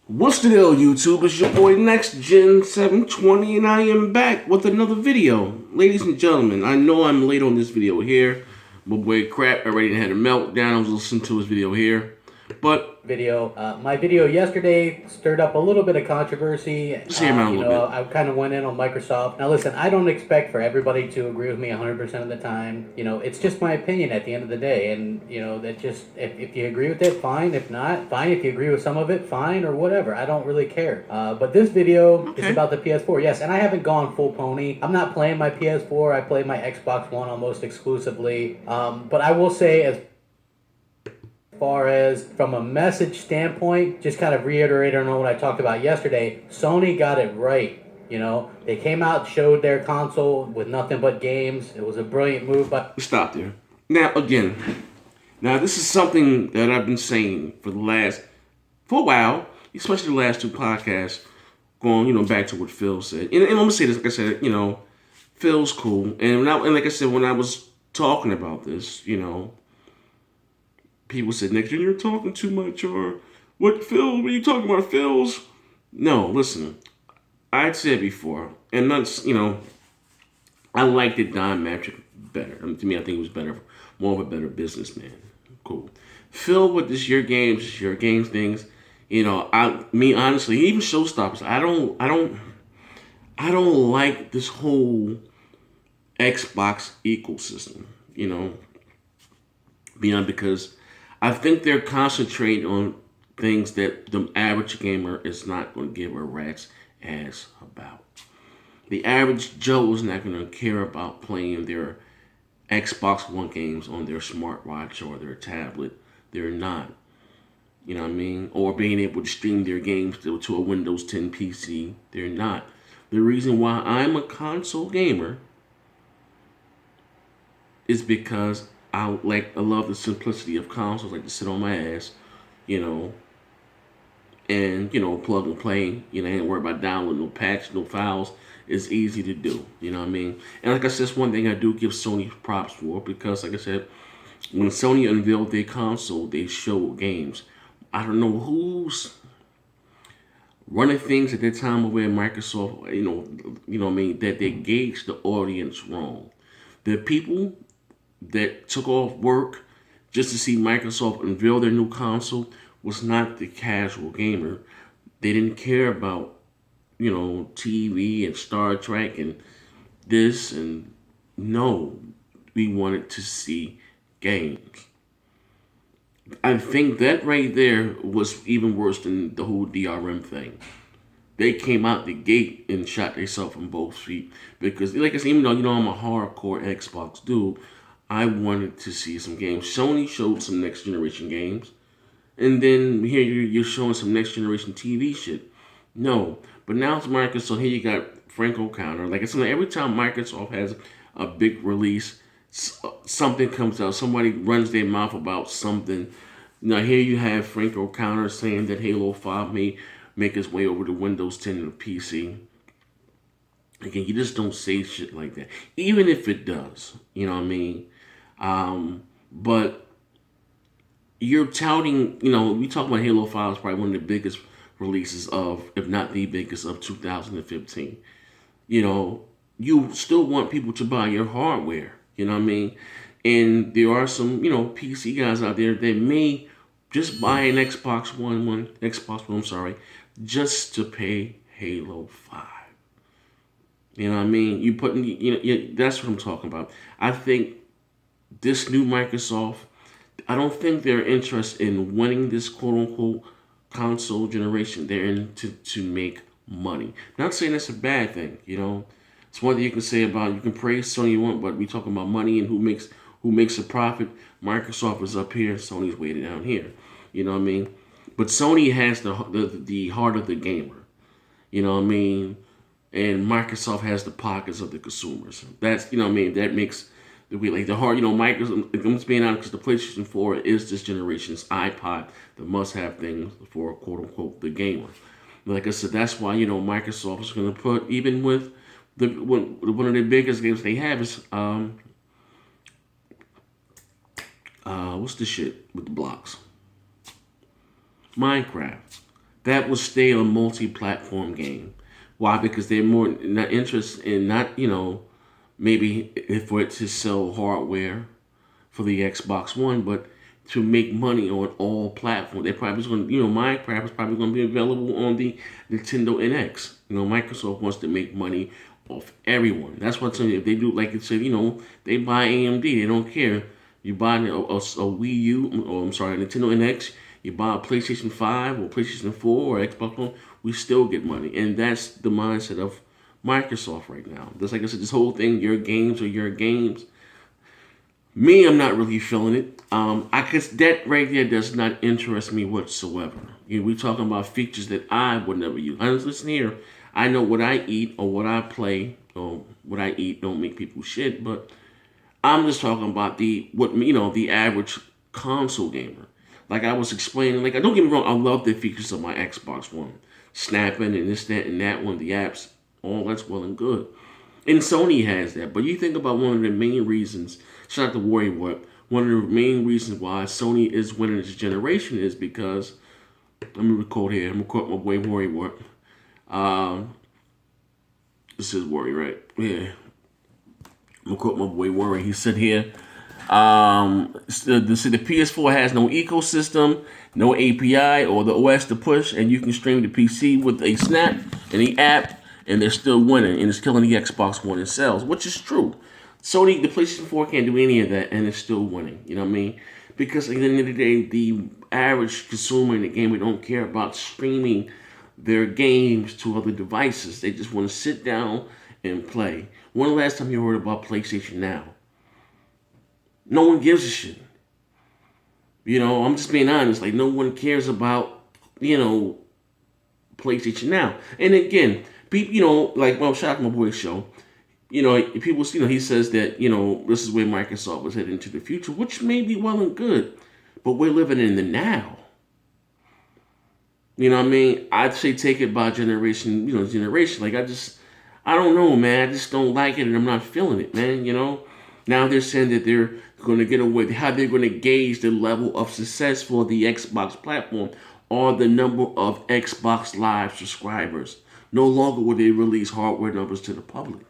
What's the deal, YouTube? It's your boy Next Gen 720, and I am back with another video. Ladies and gentlemen, I know I'm late on this video here. My boy Crap already had a meltdown. I was listening to his video here. But My video yesterday stirred up a little bit of controversy. let's hear him out a little bit. I kind of went in on Microsoft. Now, listen, I don't expect for everybody to agree with me 100% of the time. It's just my opinion at the end of the day. And, that just, if you agree with it, fine. If not, fine. If you agree with some of it, fine, or whatever. I don't really care. But this video is about the PS4. Yes, and I haven't gone full pony. I'm not playing my PS4. I play my Xbox One almost exclusively. But I will say, as far as from a message standpoint, just kind of reiterating on what I talked about yesterday, Sony got it right. They came out, showed their console with nothing but games. It was a brilliant move. But Stop there. Now this is something that I've been saying for a while, especially the last two podcasts, going, back to what Phil said. And I'm gonna say this, like I said, Phil's cool. And like I said, when I was talking about this, people said, Nick, you're talking too much, or what are you talking about, Phil's? No, listen, I'd said before, and that's, I liked it Don Matrick better. To me, I think it was better, more of a better businessman. Cool. Phil with this your games things, honestly, even Showstoppers, I don't like this whole Xbox ecosystem, beyond because I think they're concentrating on things that the average gamer is not going to give a rat's ass about. The average Joe is not going to care about playing their Xbox One games on their smartwatch or their tablet. They're not. You know what I mean? Or being able to stream their games to a Windows 10 PC. They're not. The reason why I'm a console gamer is because I love the simplicity of consoles. I like to sit on my ass, and plug and play. Ain't worry about downloading no patch, no files. It's easy to do. You know what I mean? And like I said, that's one thing I do give Sony props for, because like I said, when Sony unveiled their console, they showed games. I don't know who's running things at that time of where Microsoft, what I mean, that they gauged the audience wrong. The people that took off work just to see Microsoft unveil their new console was not the casual gamer. They didn't care about, TV and Star Trek and this and no. We wanted to see games. I think that right there was even worse than the whole DRM thing. They came out the gate and shot themselves in both feet, because, like I said, even though I'm a hardcore Xbox dude, I wanted to see some games. Sony showed some next generation games, and then here you're showing some next generation TV shit. No, but now it's Microsoft. Here you got Frank O'Connor. Like I said, every time Microsoft has a big release, something comes out. Somebody runs their mouth about something. Now here you have Frank O'Connor saying that Halo 5 may make its way over to Windows 10 and PC. Again, you just don't say shit like that, even if it does. You know what I mean? But you're touting, we talk about Halo 5 is probably one of the biggest releases of, if not the biggest, of 2015. You still want people to buy your hardware. You know what I mean? And there are some, PC guys out there that may just buy an Xbox One, I'm sorry, just to pay Halo 5. You know what I mean? That's what I'm talking about. I think this new Microsoft, I don't think they're interested in winning this quote-unquote console generation. They're in to make money. Not saying that's a bad thing, It's one thing you can say about, you can praise Sony you want, but we talking about money and who makes a profit. Microsoft is up here, Sony's way down here. You know what I mean? But Sony has the heart of the gamer. You know what I mean? And Microsoft has the pockets of the consumers. That's, that makes the heart, Microsoft, I'm just being honest, because the PlayStation 4 is this generation's iPod, the must-have thing for quote-unquote the gamer. Like I said, that's why, Microsoft is going to put, even with one of the biggest games they have is, what's the shit with the blocks? Minecraft. that will stay a multi-platform game. Why? Because they're more not interested in not maybe for it to sell hardware for the Xbox One, but to make money on all platforms. They're probably going to, Minecraft is probably going to be available on the Nintendo NX. Microsoft wants to make money off everyone. That's what if they do, like it said, they buy AMD. They don't care. You buy a Wii U, or I'm sorry, a Nintendo NX. You buy a PlayStation 5 or PlayStation 4 or Xbox One, we still get money. And that's the mindset of Microsoft right now. Just like I said, this whole thing, your games are your games. Me, I'm not really feeling it. I guess that right there does not interest me whatsoever. We're talking about features that I would never use. Listen here, I know what I eat or what I play or what I eat don't make people shit, but I'm just talking about the average console gamer. Like I was explaining, like don't get me wrong, I love the features of my Xbox One, snapping and this, that, and that one, the apps, all that's well and good. And Sony has that, but you think about one of the main reasons. Shout out to Warrior Warp. One of the main reasons why Sony is winning this generation is because let me record here. I'm gonna quote my boy Warrior Warp. This is Warrior, right? Yeah. I'm gonna quote my boy Warrior. He said here. The PS4 has no ecosystem, no API, or the OS to push, and you can stream the PC with a snap and the app, and they're still winning, and it's killing the Xbox One in sales, which is true. Sony, the PlayStation 4 can't do any of that, and it's still winning. You know what I mean? Because at the end of the day, the average consumer in the gamer don't care about streaming their games to other devices. They just want to sit down and play. When the last time you heard about PlayStation Now? No one gives a shit. I'm just being honest. Like, no one cares about, PlayStation Now. And again, people, like, well, shout out to my boy Show. People, he says that, this is where Microsoft was heading into the future, which may be well and good, but we're living in the now. You know what I mean? I'd say take it by generation. Like, I don't know, man. I just don't like it, and I'm not feeling it, man. Now they're saying that they're going to get away. How they're going to gauge the level of success for the Xbox platform or the number of Xbox Live subscribers. No longer will they release hardware numbers to the public.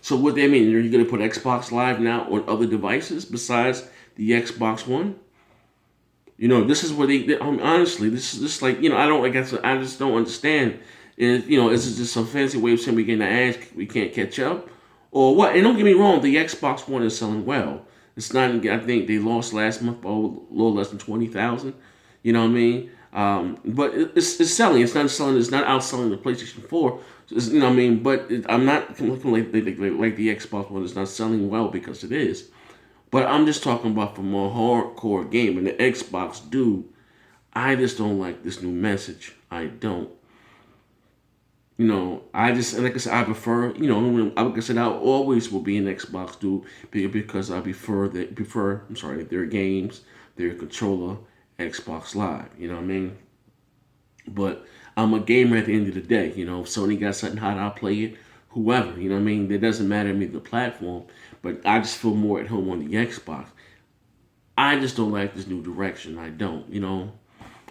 So what they mean? Are you going to put Xbox Live now on other devices besides the Xbox One? This is where honestly, this is just like, I just don't understand. Is it just some fancy way of saying we're getting the ass, we can't catch up? Or what? And don't get me wrong, the Xbox One is selling well. It's not, I think they lost last month by a little less than 20,000. You know what I mean? But it's selling. It's not selling. It's not outselling the PlayStation 4. You know what I mean? But I'm not looking like the Xbox One is not selling well because it is. But I'm just talking about from a hardcore game. And the Xbox dude, I just don't like this new message. I don't. I just, like I said, I prefer, like I said, I always will be an Xbox dude because I prefer their games, their controller, Xbox Live, you know what I mean? But I'm a gamer at the end of the day, if Sony got something hot, I'll play it, whoever, you know what I mean? It doesn't matter to me the platform, but I just feel more at home on the Xbox. I just don't like this new direction, I don't,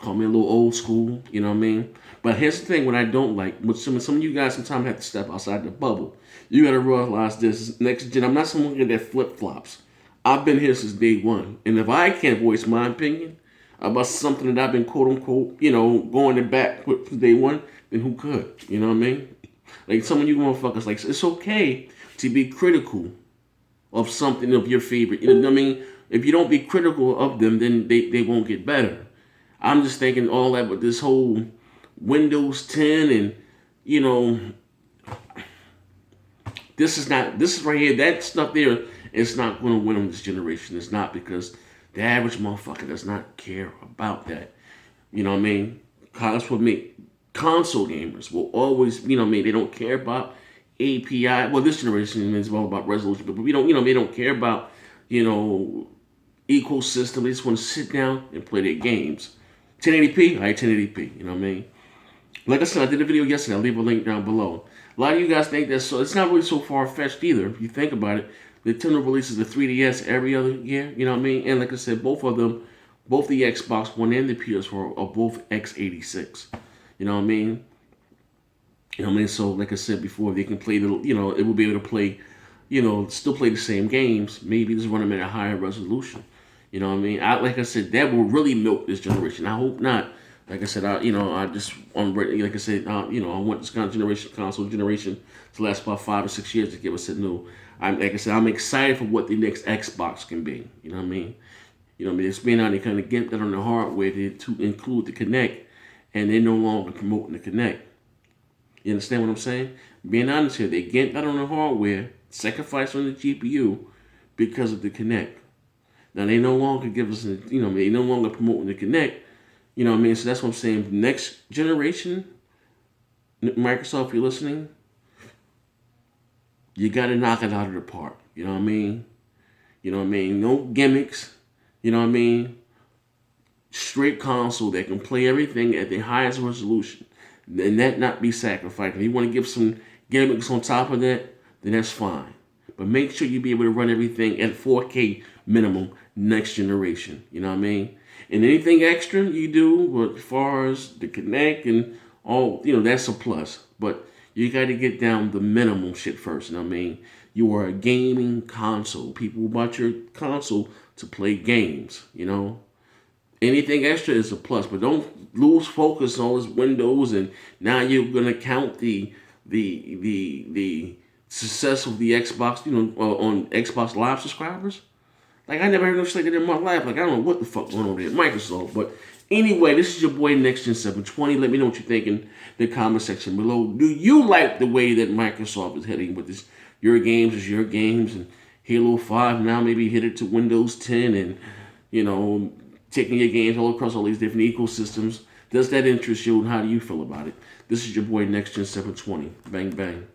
Call me a little old school, you know what I mean? But here's the thing, what I don't like, what some of you guys sometimes have to step outside the bubble. You got to realize this, next gen, I'm not someone that flip-flops. I've been here since day one. And if I can't voice my opinion about something that I've been quote-unquote, going to back with day one, then who could? You know what I mean? Like some of you motherfuckers, like, it's okay to be critical of something of your favorite. You know what I mean? If you don't be critical of them, then they won't get better. I'm just thinking all that with this whole Windows 10 and, this is right here, that stuff there is not going to win on this generation. It's not because the average motherfucker does not care about that. You know what I mean? That's what me. Console gamers will always, they don't care about API. Well, this generation is all about resolution, but we don't, they don't care about, ecosystem. They just want to sit down and play their games. 1080p, all right, 1080p, you know what I mean? Like I said, I did a video yesterday. I'll leave a link down below. A lot of you guys think that's so. It's not really so far-fetched either. If you think about it, Nintendo releases the 3DS every other year, you know what I mean? And like I said, both of them Both the Xbox One and the PS4 are both x86. You know what I mean? You know what I mean? So, like I said before, they can play the, it will be able to play, still play the same games. Maybe just run them at a higher resolution. You know what I mean? Like I said, that will really milk this generation. I hope not. Like I said, I just, like I said, I want this kind of console generation to last about 5 or 6 years to give us a new. Like I said, I'm excited for what the next Xbox can be. You know what I mean? You know what I mean? It's been out, they kind of get that on the hardware to include the Kinect, and they're no longer promoting the Kinect. You understand what I'm saying? Being honest here, they get that on the hardware, sacrifice on the GPU because of the Kinect. Now they no longer give us, they no longer promoting the Kinect. You know what I mean? So that's what I'm saying. Next generation, Microsoft, if you're listening, you got to knock it out of the park. You know what I mean? You know what I mean? No gimmicks. You know what I mean? Straight console that can play everything at the highest resolution. And that not be sacrificed. If you want to give some gimmicks on top of that, then that's fine. But make sure you be able to run everything at 4K minimum next generation. You know what I mean? And anything extra you do, as far as the Kinect and all, that's a plus. But you got to get down the minimum shit first. You know what I mean? You are a gaming console. People bought your console to play games. Anything extra is a plus, but don't lose focus on this Windows. And now you're gonna count the success of the Xbox, on Xbox Live subscribers. Like, I never heard no shit like that in my life. Like, I don't know what the fuck going on there at Microsoft. But anyway, this is your boy NextGen720. Let me know what you're thinking in the comment section below. Do you like the way that Microsoft is heading with this? Your games is your games, and Halo 5 now maybe hit it to Windows 10, and taking your games all across all these different ecosystems. Does that interest you, and how do you feel about it? This is your boy NextGen720. Bang, bang.